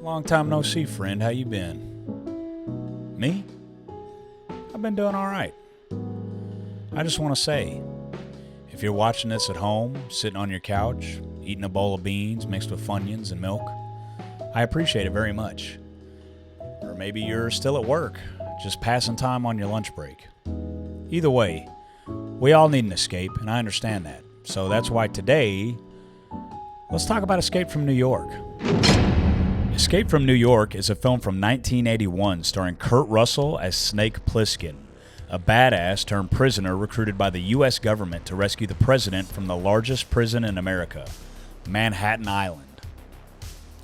Long time no see, friend. How you been? Me? I've been doing all right. I just want to say, if you're watching this at home, sitting on your couch, eating a bowl of beans mixed with Funyuns and milk, I appreciate it very much. Or maybe you're still at work, just passing time on your lunch break. Either way, we all need an escape, and I understand that. So that's why today, let's talk about Escape from New York. Escape from New York is a film from 1981 starring Kurt Russell as Snake Plissken, a badass turned prisoner recruited by the U.S. government to rescue the president from the largest prison in America, Manhattan Island.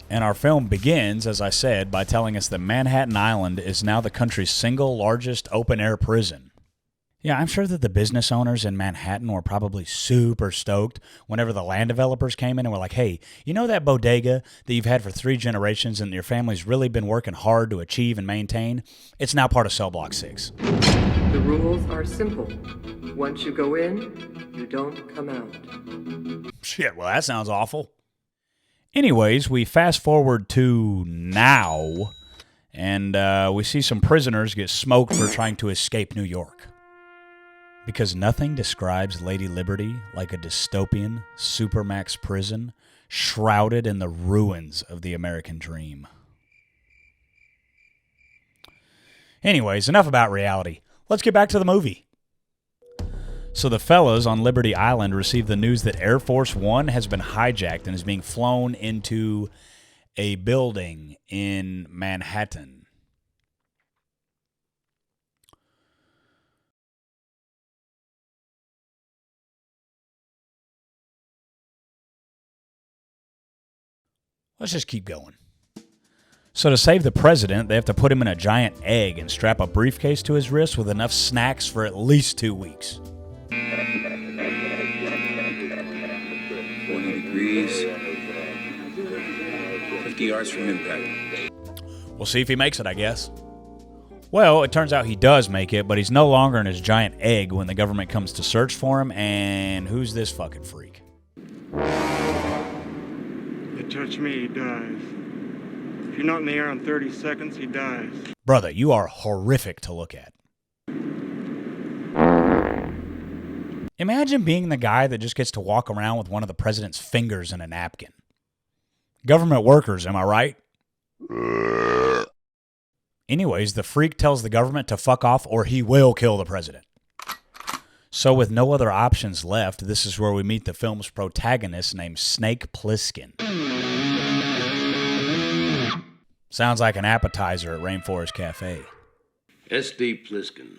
And our film begins, as I said, by telling us that Manhattan Island is now the country's single largest open-air prison. Yeah, I'm sure that the business owners in Manhattan were probably super stoked whenever the land developers came in and were like, hey, you know that bodega that you've had for 3 generations and your family's really been working hard to achieve and maintain? It's now part of Cell Block 6. The rules are simple. Once you go in, you don't come out. Shit, well, that sounds awful. Anyways, we fast forward to now, and we see some prisoners get smoked for trying to escape New York. Because nothing describes Lady Liberty like a dystopian supermax prison shrouded in the ruins of the American dream. Anyways, enough about reality. Let's get back to the movie. So the fellas on Liberty Island receive the news that Air Force One has been hijacked and is being flown into a building in Manhattan. Let's just keep going. So to save the president, they have to put him in a giant egg and strap a briefcase to his wrist with enough snacks for at least 2 weeks. 40 degrees, 50 yards from impact. We'll see if he makes it, I guess. Well, it turns out he does make it, but he's no longer in his giant egg when the government comes to search for him, and who's this fucking freak? Touch me, he dies. If you're not in the air in 30 seconds, he dies. Brother, you are horrific to look at. Imagine being the guy that just gets to walk around with one of the president's fingers in a napkin. Government workers, am I right? Anyways, the freak tells the government to fuck off or he will kill the president. So with no other options left, this is where we meet the film's protagonist named Snake Plissken. Sounds like an appetizer at Rainforest Cafe. S.D. Plissken,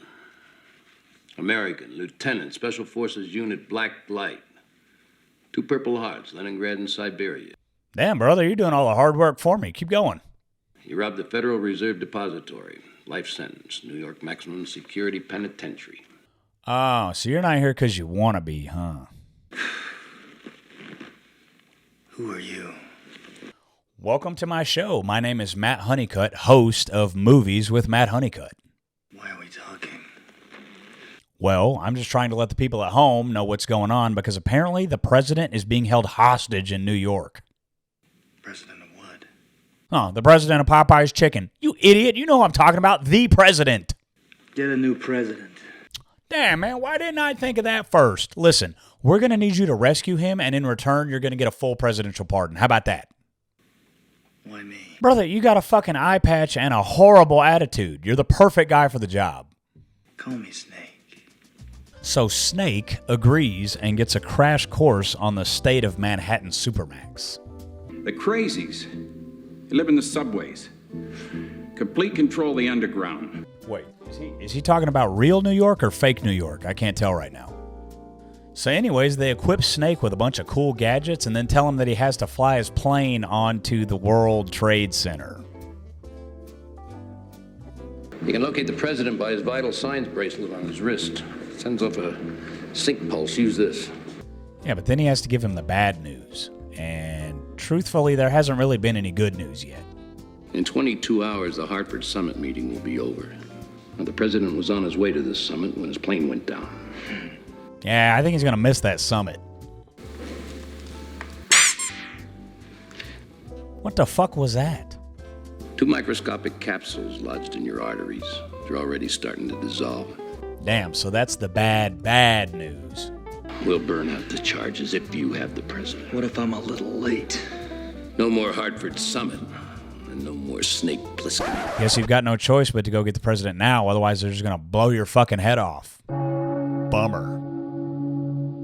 American, Lieutenant, Special Forces Unit Black Light. 2 Purple Hearts, Leningrad and Siberia. Damn, brother, you're doing all the hard work for me. Keep going. You robbed the Federal Reserve Depository. Life sentence, New York Maximum Security Penitentiary. Oh, so you're not here because you want to be, huh? Who are you? Welcome to my show. My name is Matt Honeycutt, host of Movies with Matt Honeycutt. Why are we talking? Well, I'm just trying to let the people at home know what's going on because apparently the president is being held hostage in New York. President of what? Oh, the president of Popeye's Chicken. You idiot. You know who I'm talking about. The president. Get a new president. Damn, man, why didn't I think of that first? Listen, we're going to need you to rescue him, and in return, you're going to get a full presidential pardon. How about that? Why me? Brother, you got a fucking eye patch and a horrible attitude. You're the perfect guy for the job. Call me Snake. So Snake agrees and gets a crash course on the state of Manhattan Supermax. The crazies. They live in the subways. Complete control of the underground. Wait, is he talking about real New York or fake New York? I can't tell right now. So anyways, they equip Snake with a bunch of cool gadgets and then tell him that he has to fly his plane onto the World Trade Center. You can locate the president by his vital signs bracelet on his wrist. It sends off a sync pulse. Use this. Yeah, but then he has to give him the bad news. And truthfully, there hasn't really been any good news yet. In 22 hours, the Hartford Summit meeting will be over. Now, the president was on his way to this summit when his plane went down. Yeah, I think he's going to miss that summit. What the fuck was that? 2 microscopic capsules lodged in your arteries. They're already starting to dissolve. Damn, so that's the bad news. We'll burn out the charges if you have the president. What if I'm a little late? No more Hartford Summit. And no more Snake Plissken. Guess you've got no choice but to go get the president now, otherwise they're just gonna blow your fucking head off. Bummer.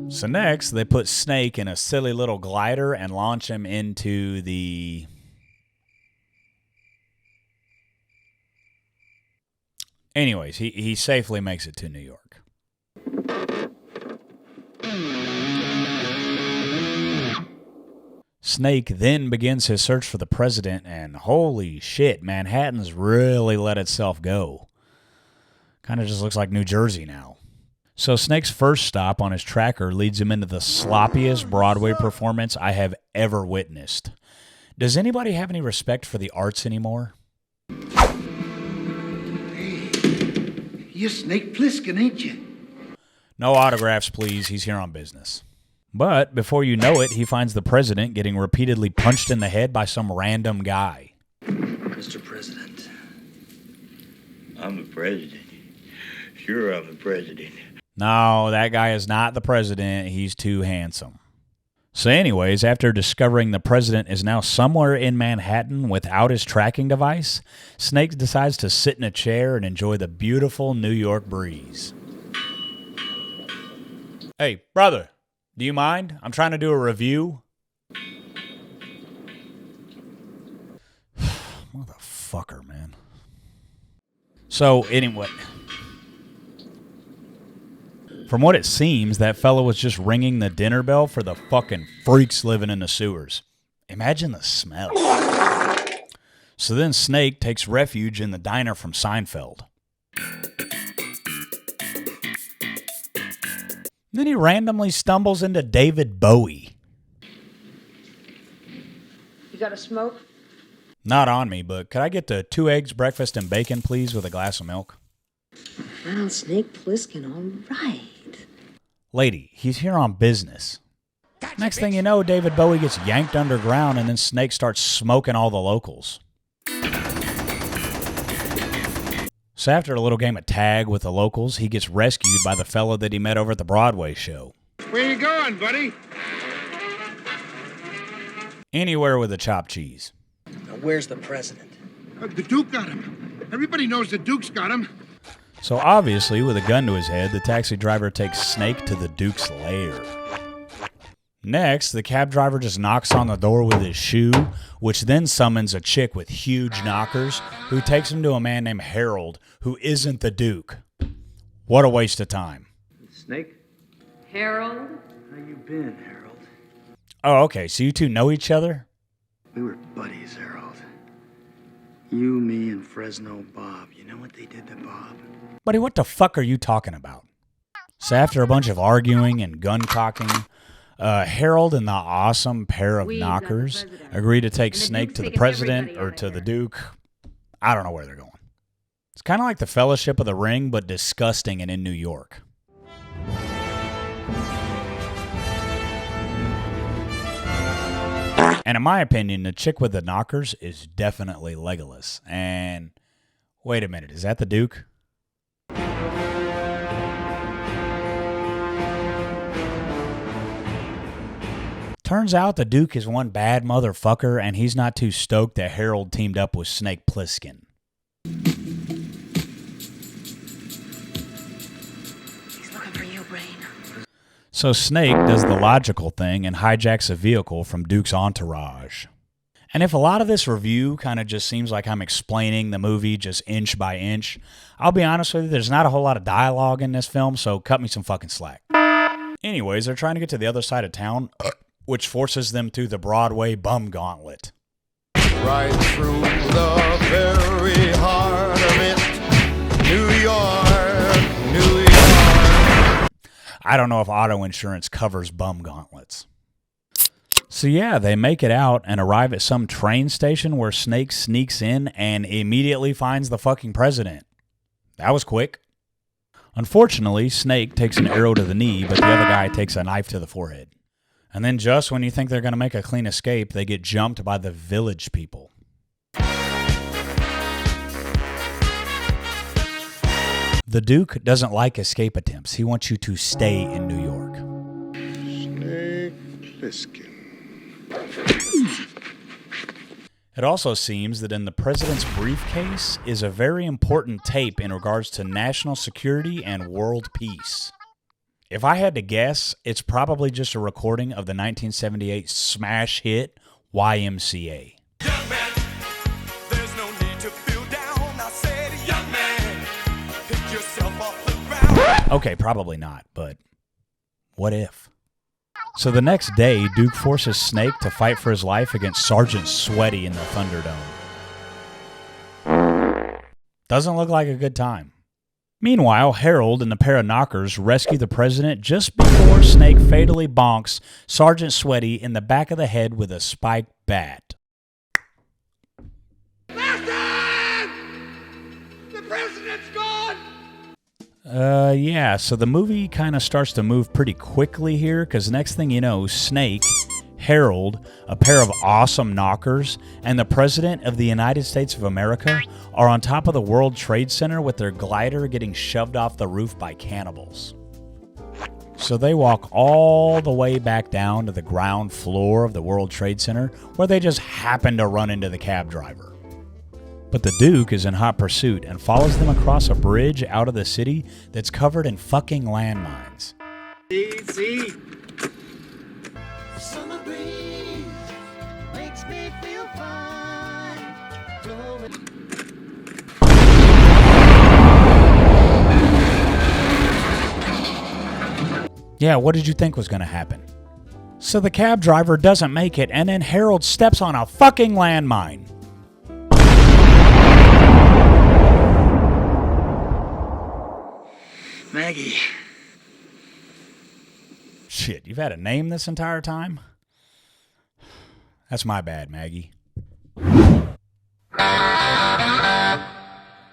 So next, they put Snake in a silly little glider and launch him into the... Anyways, he safely makes it to New York. Snake then begins his search for the president, and holy shit, Manhattan's really let itself go. Kind of just looks like New Jersey now. So Snake's first stop on his tracker leads him into the sloppiest Broadway performance I have ever witnessed. Does anybody have any respect for the arts anymore? Hey, you're Snake Plissken, ain't you? No autographs, please. He's here on business. But before you know it, he finds the president getting repeatedly punched in the head by some random guy. Mr. President. I'm the president. Sure, I'm the president. No, that guy is not the president. He's too handsome. So anyways, after discovering the president is now somewhere in Manhattan without his tracking device, Snake decides to sit in a chair and enjoy the beautiful New York breeze. Hey, brother, do you mind? I'm trying to do a review. Motherfucker, man. So anyway... From what it seems, that fellow was just ringing the dinner bell for the fucking freaks living in the sewers. Imagine the smell. So then Snake takes refuge in the diner from Seinfeld. Then he randomly stumbles into David Bowie. You got a smoke? Not on me, but could I get the 2 eggs, breakfast, and bacon, please, with a glass of milk? Well, Snake Plissken, all right. Lady, he's here on business. Next thing you know, David Bowie gets yanked underground and then Snake starts smoking all the locals. So after a little game of tag with the locals, he gets rescued by the fella that he met over at the Broadway show. Where you going, buddy? Anywhere with a chopped cheese. Now, where's the president? The Duke got him. Everybody knows the Duke's got him. So obviously, with a gun to his head, the taxi driver takes Snake to the Duke's lair. Next, the cab driver just knocks on the door with his shoe, which then summons a chick with huge knockers, who takes him to a man named Harold, who isn't the Duke. What a waste of time. Snake? Harold? How you been, Harold? Oh, okay, so you two know each other? We were buddies, Harold. You, me, and Fresno Bob. You know what they did to Bob? Buddy, what the fuck are you talking about? So after a bunch of arguing and gun cocking, Harold and the awesome pair of knockers agree to take Snake to the president or to the Duke. I don't know where they're going. It's kind of like the Fellowship of the Ring, but disgusting and in New York. And in my opinion, the chick with the knockers is definitely Legolas. And wait a minute, is that the Duke? Turns out the Duke is one bad motherfucker, and he's not too stoked that Harold teamed up with Snake Plissken. He's looking for you, Brain. So Snake does the logical thing and hijacks a vehicle from Duke's entourage. And if a lot of this review kind of just seems like I'm explaining the movie just inch by inch, I'll be honest with you, there's not a whole lot of dialogue in this film, so cut me some fucking slack. Anyways, they're trying to get to the other side of town, which forces them through the Broadway bum gauntlet. Right through the very heart of it, New York, New York. I don't know if auto insurance covers bum gauntlets. So yeah, they make it out and arrive at some train station where Snake sneaks in and immediately finds the fucking president. That was quick. Unfortunately, Snake takes an arrow to the knee, but the other guy takes a knife to the forehead. And then just when you think they're going to make a clean escape, they get jumped by the village people. The Duke doesn't like escape attempts. He wants you to stay in New York. Snake Plissken. It also seems that in the president's briefcase is a very important tape in regards to national security and world peace. If I had to guess, it's probably just a recording of the 1978 smash hit YMCA. Young man, there's no need to feel down. I said, young man, pick yourself off the ground. Okay, probably not, but what if? So the next day, Duke forces Snake to fight for his life against Sergeant Sweaty in the Thunderdome. Doesn't look like a good time. Meanwhile, Harold and the pair of knockers rescue the president just before Snake fatally bonks Sergeant Sweaty in the back of the head with a spiked bat. The president's gone! Yeah, so the movie kind of starts to move pretty quickly here, because next thing you know, Snake, Harold, a pair of awesome knockers, and the President of the United States of America are on top of the World Trade Center with their glider getting shoved off the roof by cannibals. So they walk all the way back down to the ground floor of the World Trade Center, where they just happen to run into the cab driver. But the Duke is in hot pursuit and follows them across a bridge out of the city that's covered in fucking landmines. Easy. Summer breeze makes me feel fine. Yeah, what did you think was going to happen? So the cab driver doesn't make it, and then Harold steps on a fucking landmine. Maggie. Shit, you've had a name this entire time? That's my bad, Maggie.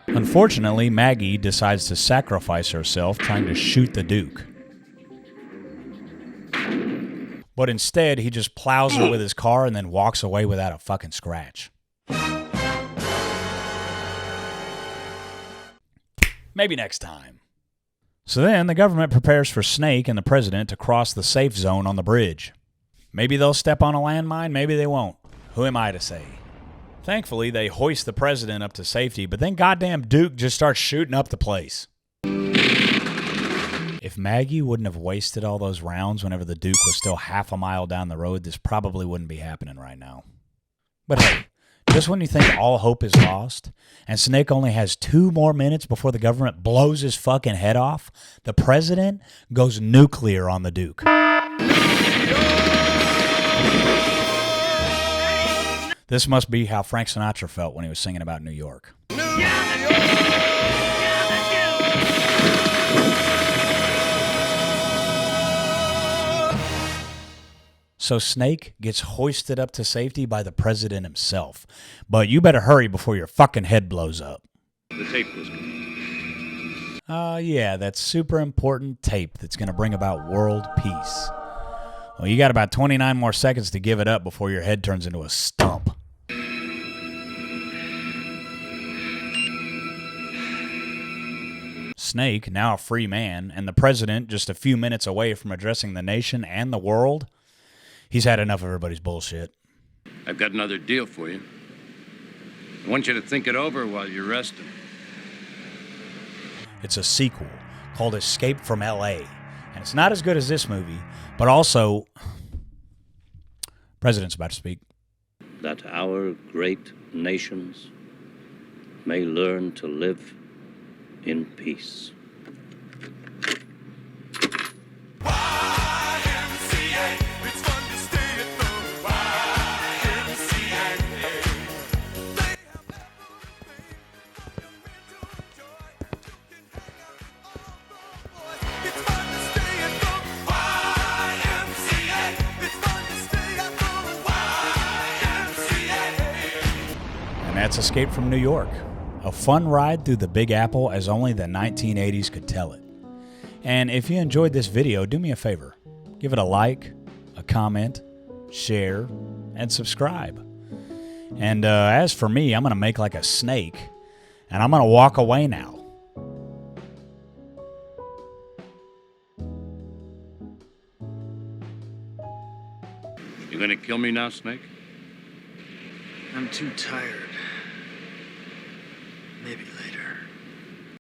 Unfortunately, Maggie decides to sacrifice herself trying to shoot the Duke. But instead, he just plows her with his car and then walks away without a fucking scratch. Maybe next time. So then, the government prepares for Snake and the president to cross the safe zone on the bridge. Maybe they'll step on a landmine, maybe they won't. Who am I to say? Thankfully, they hoist the president up to safety, but then goddamn Duke just starts shooting up the place. If Maggie wouldn't have wasted all those rounds whenever the Duke was still half a mile down the road, this probably wouldn't be happening right now. But hey, just when you think all hope is lost, and Snake only has 2 more minutes before the government blows his fucking head off, the president goes nuclear on the Duke. This must be how Frank Sinatra felt when he was singing about New York. So Snake gets hoisted up to safety by the president himself. But you better hurry before your fucking head blows up. The tape was complete. Yeah, that super important tape that's going to bring about world peace. Well, you got about 29 more seconds to give it up before your head turns into a stump. Snake, now a free man, and the president just a few minutes away from addressing the nation and the world, he's had enough of everybody's bullshit. I've got another deal for you. I want you to think it over while you're resting. It's a sequel called Escape from L.A., and it's not as good as this movie, but also... President's about to speak. That our great nations may learn to live in peace. That's Escape from New York, a fun ride through the Big Apple as only the 1980s could tell it. And if you enjoyed this video, do me a favor. Give it a like, a comment, share, and subscribe. And as for me, I'm going to make like a snake, and I'm going to walk away now. You gonna kill me now, Snake? I'm too tired. Maybe later.